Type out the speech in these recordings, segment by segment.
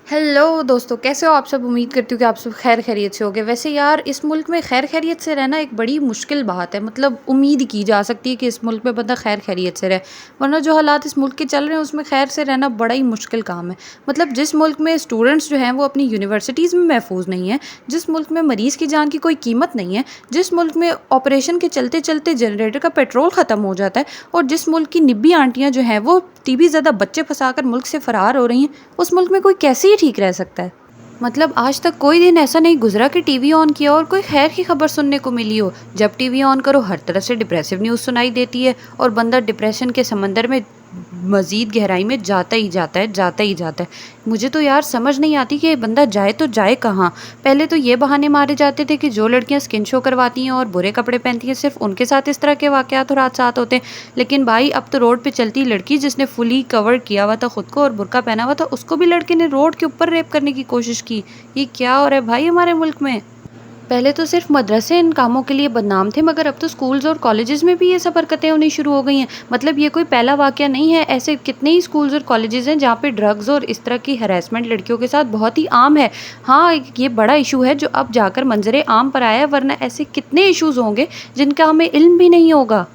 Hello दोस्तों, कैसे हो आप सब। उम्मीद करती हूँ कि आप सब खैर खैरियत से होगे। वैसे यार, इस मुल्क में खैर खैरियत से रहना एक बड़ी मुश्किल बात है। मतलब उम्मीद की जा सकती है कि इस मुल्क में बंदा खैर खैरियत से रहे, वरना जो हालात इस मुल्क के चल रहे हैं उसमें खैर से रहना बड़ा ही मुश्किल काम है। मतलब जिस मुल्क में स्टूडेंट्स जो हैं वो अपनी यूनिवर्सिटीज़ में महफूज नहीं है, जिस मुल्क में मरीज़ की जान की कोई कीमत नहीं है, जिस मुल्क में ऑपरेशन के चलते चलते जनरेटर का पेट्रोल ख़त्म हो जाता है, और जिस मुल्क की निब्बी आंटियाँ जो हैं वो टीबी ज़्यादा बच्चे फंसाकर मुल्क से फ़रार हो रही हैं, उस मुल्क में कोई कैसे ही ठीक रह सकता है। मतलब आज तक कोई दिन ऐसा नहीं गुजरा कि टीवी ऑन किया और कोई खैर की खबर सुनने को मिली हो। जब टीवी ऑन करो हर तरफ से डिप्रेसिव न्यूज़ सुनाई देती है, और बंदा डिप्रेशन के समंदर में मज़ीद गहराई में जाता ही जाता है, जाता ही जाता है। मुझे तो यार समझ नहीं आती कि ये बंदा जाए तो जाए कहाँ। पहले तो ये बहाने मारे जाते थे कि जो लड़कियां स्किन शो करवाती हैं और बुरे कपड़े पहनती हैं सिर्फ उनके साथ इस तरह के वाक़यात और हादसात होते हैं। लेकिन भाई अब तो रोड पे चलती लड़की जिसने फुली कवर किया हुआ था खुद को और बुर्का पहना हुआ था, उसको भी लड़के ने रोड के ऊपर रेप करने की कोशिश की। ये क्या हो रहा है भाई हमारे मुल्क में। पहले तो सिर्फ मदरसे इन कामों के लिए बदनाम थे, मगर अब तो स्कूल्स और कॉलेजेस में भी ये सब हरकतें होनी शुरू हो गई हैं। मतलब ये कोई पहला वाकया नहीं है, ऐसे कितने ही स्कूल्स और कॉलेजेस हैं जहाँ पे ड्रग्स और इस तरह की हरेसमेंट लड़कियों के साथ बहुत ही आम है। हाँ, ये बड़ा इशू है जो अब जाकर मंजरे आम पर आया है, वरना ऐसे कितने इशूज़ होंगे जिनका हमें इल्म भी नहीं होगा।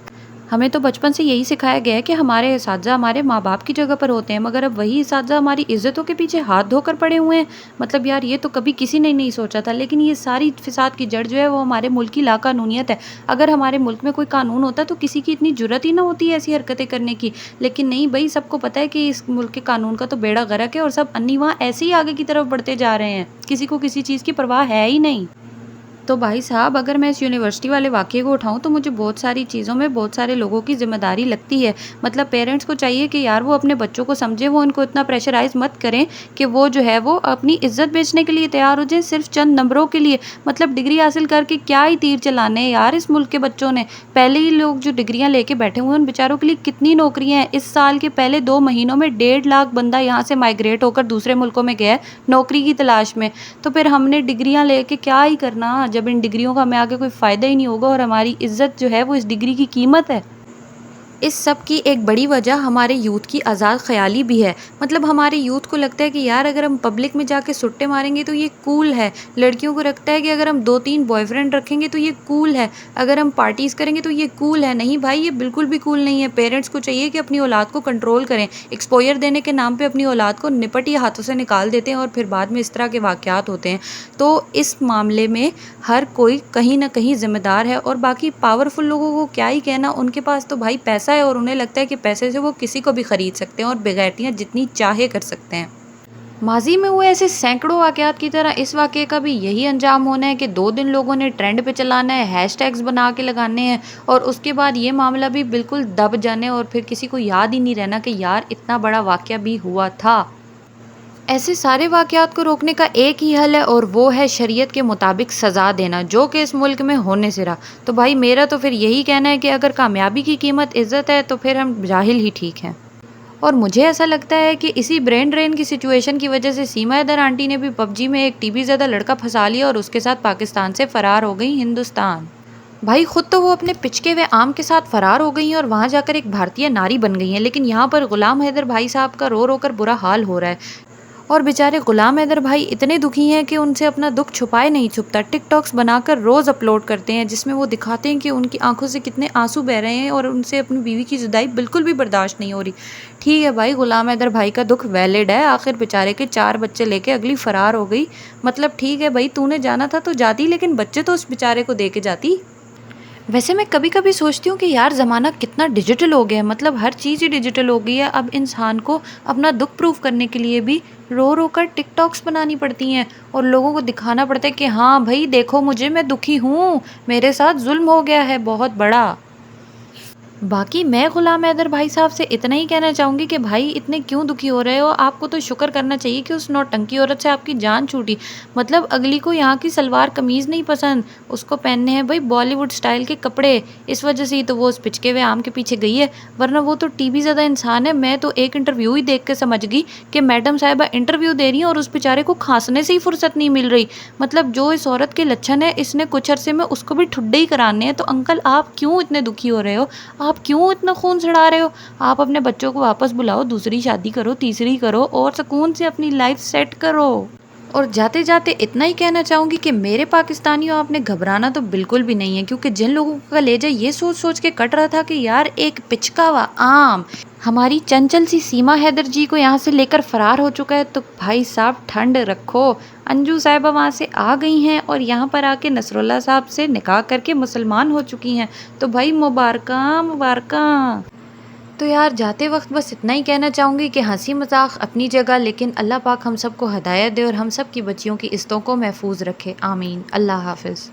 हमें तो बचपन से यही सिखाया गया है कि हमारे इसातिज़ा हमारे माँ बाप की जगह पर होते हैं, मगर अब वही इसातिज़ा हमारी इज़्ज़तों के पीछे हाथ धोकर पड़े हुए हैं। मतलब यार, ये तो कभी किसी ने नहीं सोचा था, लेकिन ये सारी फ़िसाद की जड़ जो है वो हमारे मुल्क की लाकानूनियत है। अगर हमारे मुल्क में कोई कानून होता तो किसी की इतनी जुर्रत ही ना होती है ऐसी हरकतें करने की। लेकिन नहीं भई, सबको पता है कि इस मुल्क के कानून का तो बेड़ा गर्क है, और सब अन्नी वहाँ ऐसे ही आगे की तरफ बढ़ते जा रहे हैं। किसी को किसी चीज़ की परवाह है ही नहीं। तो भाई साहब, अगर मैं इस यूनिवर्सिटी वाले वाक़ये को उठाऊँ तो मुझे बहुत सारी चीज़ों में बहुत सारे लोगों की ज़िम्मेदारी लगती है। मतलब पेरेंट्स को चाहिए कि यार वो अपने बच्चों को समझें, वो उनको इतना प्रेशराइज़ मत करें कि वो जो है वो अपनी इज़्ज़त बेचने के लिए तैयार हो जाएँ सिर्फ़ चंद नंबरों के लिए। मतलब डिग्री हासिल करके क्या ही तीर चलाने हैं यार इस मुल्क के बच्चों ने। पहले ही लोग जो डिग्रियाँ लेके बैठे हुए हैं उन बेचारों के लिए कितनी नौकरियाँ हैं। इस साल के पहले 2 महीनों में 1.5 लाख बंदा यहाँ से माइग्रेट होकर दूसरे मुल्कों में गया है नौकरी की तलाश में। तो फिर हमने डिग्रियाँ लेके क्या ही करना, जब इन डिग्रियों का हमें आगे कोई फ़ायदा ही नहीं होगा, और हमारी इज़्ज़त जो है वो इस डिग्री की कीमत है। इस सब की एक बड़ी वजह हमारे यूथ की आज़ाद ख़याली भी है। मतलब हमारे यूथ को लगता है कि यार अगर हम पब्लिक में जाके सुट्टे मारेंगे तो ये कूल है। लड़कियों को लगता है कि अगर हम 2-3 बॉयफ्रेंड रखेंगे तो ये कूल है। अगर हम पार्टीज़ करेंगे तो ये कूल है। नहीं भाई, ये बिल्कुल भी कूल नहीं है। पेरेंट्स को चाहिए कि अपनी औलाद को कंट्रोल करें। एक्सपोज़र देने के नाम पे अपनी औलाद को निपट हाथों से निकाल देते हैं, और फिर बाद में इस तरह के वाक़यात होते हैं। तो इस मामले में हर कोई कहीं न कहीं ज़िम्मेदार है, और बाकी पावरफुल लोगों को क्या ही कहना। उनके पास तो भाई पैसा है, और उन्हें लगता है कि पैसे से वो किसी को भी ख़रीद सकते हैं और बेगैरतियाँ जितनी चाहे कर सकते हैं। माजी में हुए ऐसे सैकड़ों वाक़यात की तरह इस वाक़ये का भी यही अंजाम होना है कि 2 दिन लोगों ने ट्रेंड पे चलाना है, हैशटैग्स बना के लगाने हैं, और उसके बाद ये मामला भी बिल्कुल दब जाने, और फिर किसी को याद ही नहीं रहना कि यार इतना बड़ा वाक़या भी हुआ था। ऐसे सारे वाक़यात को रोकने का एक ही हल है, और वो है शरीयत के मुताबिक सज़ा देना, जो कि इस मुल्क में होने से रहा। तो भाई मेरा तो फिर यही कहना है कि अगर कामयाबी की कीमत इज़्ज़त है तो फिर हम जाहिल ही ठीक हैं। और मुझे ऐसा लगता है कि इसी ब्रेन ड्रेन की सिचुएशन की वजह से सीमा हैदर आंटी ने भी पबजी में एक टीबी ज़्यादा लड़का फंसा लिया, और उसके साथ पाकिस्तान से फ़रार हो गई हिंदुस्तान। भाई खुद तो वो अपने पिचके हुए आम के साथ फ़रार हो गई हैं और वहाँ जाकर एक भारतीय नारी बन गई हैं, लेकिन यहाँ पर गुलाम हैदर भाई साहब का रो रो कर बुरा हाल हो रहा है। और बेचारे गुलाम हैदर भाई इतने दुखी हैं कि उनसे अपना दुख छुपाए नहीं छुपता। टिकटॉक्स बनाकर रोज़ अपलोड करते हैं जिसमें वो दिखाते हैं कि उनकी आंखों से कितने आंसू बह रहे हैं, और उनसे अपनी बीवी की जुदाई बिल्कुल भी बर्दाश्त नहीं हो रही। ठीक है भाई, गुलाम हैदर भाई का दुख वैलिड है, आखिर बेचारे के 4 बच्चे लेके अगली फ़रार हो गई। मतलब ठीक है भाई, तूने जाना था तो जाती, लेकिन बच्चे तो उस बेचारे को दे के जाती। वैसे मैं कभी कभी सोचती हूँ कि यार ज़माना कितना डिजिटल हो गया है। मतलब हर चीज़ ही डिजिटल हो गई है। अब इंसान को अपना दुख प्रूफ करने के लिए भी रो रो कर टिकटॉक्स बनानी पड़ती हैं, और लोगों को दिखाना पड़ता है कि हाँ भाई देखो मुझे, मैं दुखी हूँ, मेरे साथ जुल्म हो गया है बहुत बड़ा। बाकी मैं गुलाम हैदर भाई साहब से इतना ही कहना चाहूँगी कि भाई इतने क्यों दुखी हो रहे हो। आपको तो शुक्र करना चाहिए कि उस नौटंकी औरत से आपकी जान छूटी। मतलब अगली को यहाँ की सलवार कमीज़ नहीं पसंद, उसको पहनने हैं भाई बॉलीवुड स्टाइल के कपड़े। इस वजह से ही तो वो उस पिचके हुए आम के पीछे गई है, वरना वो तो टीवी ज़्यादा इंसान है। मैं तो एक इंटरव्यू ही देख के समझ गई कि मैडम साहिबा इंटरव्यू दे रही हैं और उस बेचारे को खांसने से ही फुर्सत नहीं मिल रही। मतलब जो इस औरत के लक्षण है, इसने कुछ अरसे में उसको भी ठुड्डे ही कराने हैं। तो अंकल आप क्यों इतने दुखी हो रहे हो। آپ کیوں اتنا خون سڑا رہے ہو؟ آپ اپنے بچوں کو واپس بلاؤ، دوسری شادی کرو، تیسری کرو اور سکون سے اپنی لائف سیٹ کرو۔ اور جاتے جاتے اتنا ہی کہنا چاہوں گی کہ میرے پاکستانیوں، آپ نے گھبرانا تو بالکل بھی نہیں ہے، کیونکہ جن لوگوں کا کلیجہ یہ سوچ سوچ کے کٹ رہا تھا کہ یار ایک پچکا ہوا آم ہماری چنچل سی سیما حیدر جی کو یہاں سے لے کر فرار ہو چکا ہے، تو بھائی صاحب ٹھنڈ رکھو، انجو صاحبہ وہاں سے آ گئی ہیں اور یہاں پر آ کے نصر اللہ صاحب سے نکاح کر کے مسلمان ہو چکی ہیں، تو بھائی مبارکاں مبارکاں۔ تو یار جاتے وقت بس اتنا ہی کہنا چاہوں گی کہ ہنسی مذاق اپنی جگہ، لیکن اللہ پاک ہم سب کو ہدایت دے اور ہم سب کی بچیوں کی عزتوں کو محفوظ رکھے، آمین، اللہ حافظ۔